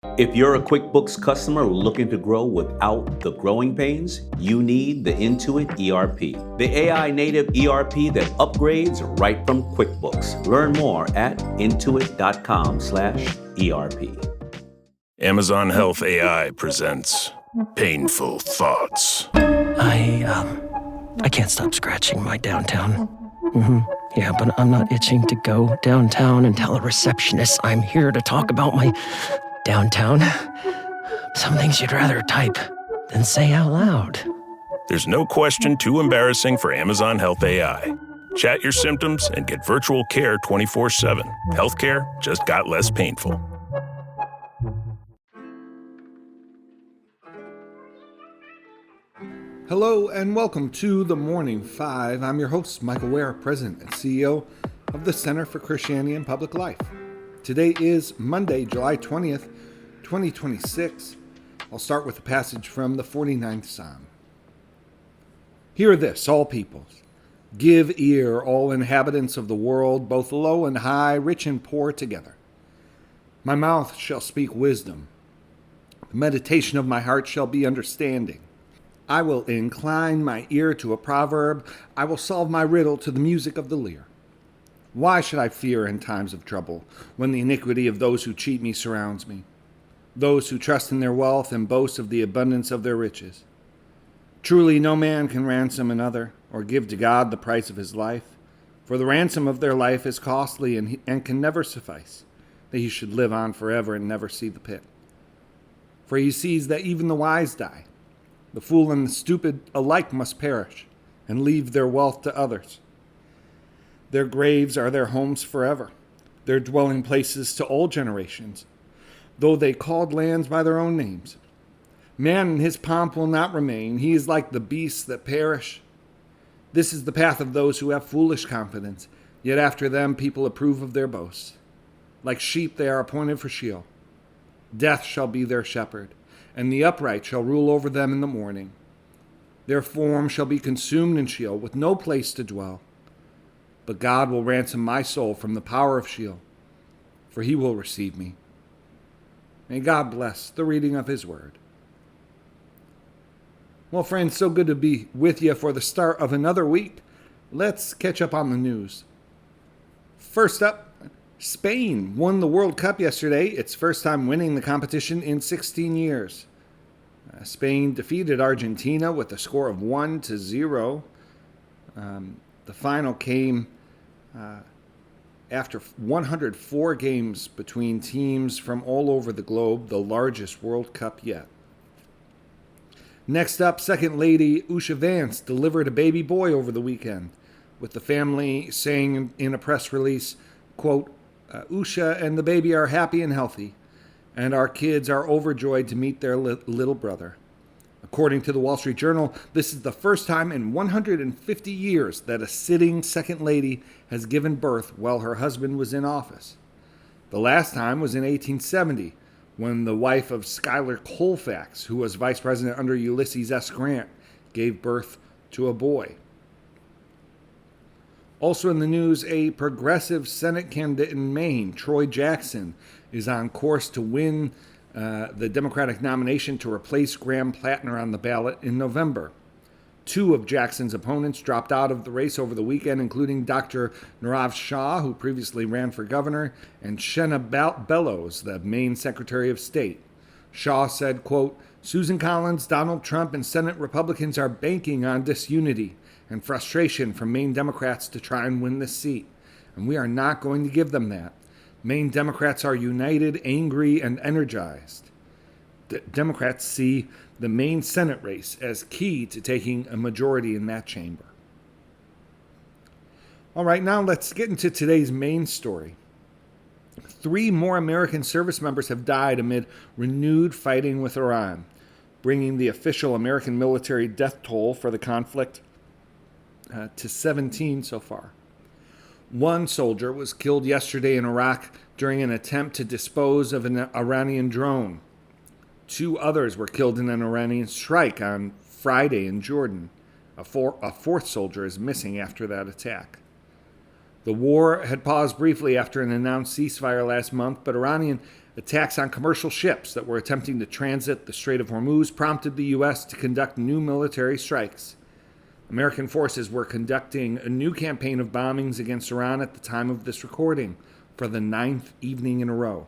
If you're a QuickBooks customer looking to grow without the growing pains, you need the Intuit ERP, the AI native ERP that upgrades right from QuickBooks. Learn more at intuit.com/ERP. Amazon Health AI presents Painful Thoughts. I can't stop scratching my downtown. Yeah, but I'm not itching to go downtown and tell a receptionist I'm here to talk about my downtown. Some things you'd rather type than say out loud. There's no question too embarrassing for Amazon Health AI. Chat your symptoms and get virtual care 24/7. Healthcare just got less painful. Hello and welcome to the Morning Five. I'm your host, Michael Ware, President and CEO of the Center for Christianity and Public Life. Today is Monday, July 20th, 2026. I'll start with a passage from the 49th Psalm. Hear this, all peoples. Give ear, all inhabitants of the world, both low and high, rich and poor together. My mouth shall speak wisdom. The meditation of my heart shall be understanding. I will incline my ear to a proverb. I will solve my riddle to the music of the lyre. Why should I fear in times of trouble, when the iniquity of those who cheat me surrounds me? Those who trust in their wealth and boast of the abundance of their riches. Truly no man can ransom another, or give to God the price of his life. For the ransom of their life is costly and can never suffice, that he should live on forever and never see the pit. For he sees that even the wise die. The fool and the stupid alike must perish, and leave their wealth to others. Their graves are their homes forever, their dwelling places to all generations, though they called lands by their own names. Man in his pomp will not remain. He is like the beasts that perish. This is the path of those who have foolish confidence, yet after them people approve of their boasts. Like sheep they are appointed for Sheol. Death shall be their shepherd, and the upright shall rule over them in the morning. Their form shall be consumed in Sheol, with no place to dwell. But God will ransom my soul from the power of Sheol, for he will receive me. May God bless the reading of his word. Well, friends, so good to be with you for the start of another week. Let's catch up on the news. First up, Spain won the World Cup yesterday, its first time winning the competition in 16 years. Spain defeated Argentina with a score of 1-0. The final came after 104 games between teams from all over the globe, the largest World Cup yet. Next up, Second Lady Usha Vance delivered a baby boy over the weekend, with the family saying in a press release, quote, Usha and the baby are happy and healthy, and our kids are overjoyed to meet their little brother. According to the Wall Street Journal, this is the first time in 150 years that a sitting second lady has given birth while her husband was in office. The last time was in 1870, when the wife of Schuyler Colfax, who was vice president under Ulysses S. Grant, gave birth to a boy. Also in the news, a progressive Senate candidate in Maine, Troy Jackson, is on course to win the Democratic nomination to replace Graham Plattner on the ballot in November. Two of Jackson's opponents dropped out of the race over the weekend, including Dr. Nirav Shah, who previously ran for governor, and Shenna Bellows, the Maine Secretary of State. Shah said, quote, Susan Collins, Donald Trump, and Senate Republicans are banking on disunity and frustration from Maine Democrats to try and win this seat, and we are not going to give them that. Maine Democrats are united, angry, and energized. Democrats see the Maine Senate race as key to taking a majority in that chamber. All right, now let's get into today's main story. 3 more American service members have died amid renewed fighting with Iran, bringing the official American military death toll for the conflict to 17 so far. One soldier was killed yesterday in Iraq during an attempt to dispose of an Iranian drone. 2 others were killed in an Iranian strike on Friday in Jordan. A fourth soldier is missing after that attack. The war had paused briefly after an announced ceasefire last month, but Iranian Attacks on commercial ships that were attempting to transit the Strait of Hormuz prompted the U.S. to conduct new military strikes. American forces were conducting a new campaign of bombings against Iran at the time of this recording for the 9th evening in a row.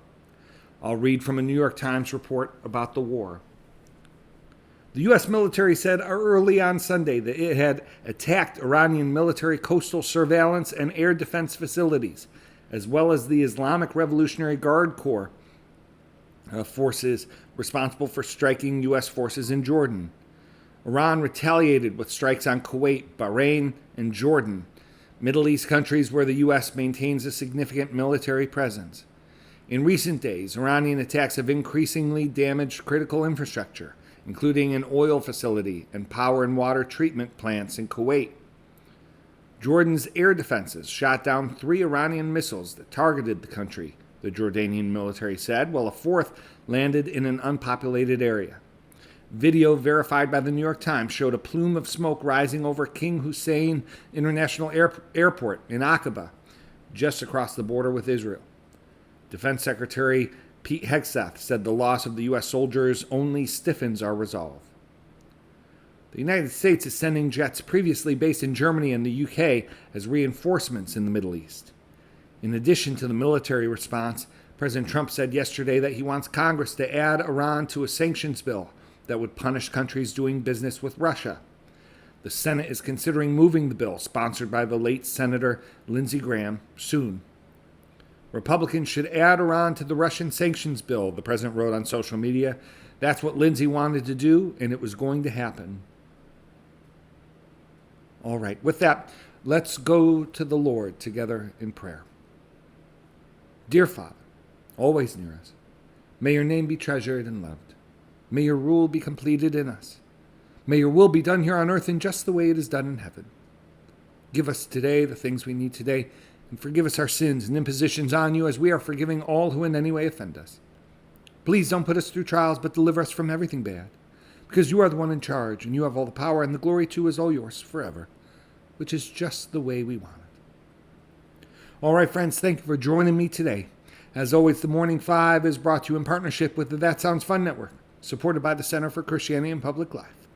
I'll read from a New York Times report about the war. The U.S. military said early on Sunday that it had attacked Iranian military coastal surveillance and air defense facilities, as well as the Islamic Revolutionary Guard Corps forces responsible for striking U.S. forces in Jordan. Iran retaliated with strikes on Kuwait, Bahrain, and Jordan, Middle East countries where the U.S. maintains a significant military presence. In recent days, Iranian attacks have increasingly damaged critical infrastructure, including an oil facility and power and water treatment plants in Kuwait. Jordan's air defenses shot down 3 Iranian missiles that targeted the country, the Jordanian military said, while a 4th landed in an unpopulated area. Video verified by the New York Times showed a plume of smoke rising over King Hussein International Airport in Aqaba, just across the border with Israel. Defense Secretary Pete Hegseth said the loss of the U.S. soldiers only stiffens our resolve. The United States is sending jets previously based in Germany and the U.K. as reinforcements in the Middle East. In addition to the military response, President Trump said yesterday that he wants Congress to add Iran to a sanctions bill that would punish countries doing business with Russia. The Senate is considering moving the bill, sponsored by the late Senator Lindsey Graham, soon. Republicans should add Iran to the Russian sanctions bill, the president wrote on social media. That's what Lindsey wanted to do, and it was going to happen. All right, with that, let's go to the Lord together in prayer. Dear Father, always near us, may your name be treasured and loved. May your rule be completed in us. May your will be done here on earth in just the way it is done in heaven. Give us today the things we need today, and forgive us our sins and impositions on you as we are forgiving all who in any way offend us. Please don't put us through trials, but deliver us from everything bad, because you are the one in charge, and you have all the power, and the glory too is all yours forever, which is just the way we want it. All right, friends, thank you for joining me today. As always, the Morning 5 is brought to you in partnership with the That Sounds Fun Network, supported by the Center for Christianity and Public Life.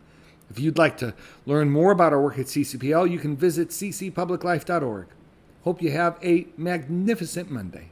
If you'd like to learn more about our work at CCPL, you can visit ccpubliclife.org. Hope you have a magnificent Monday.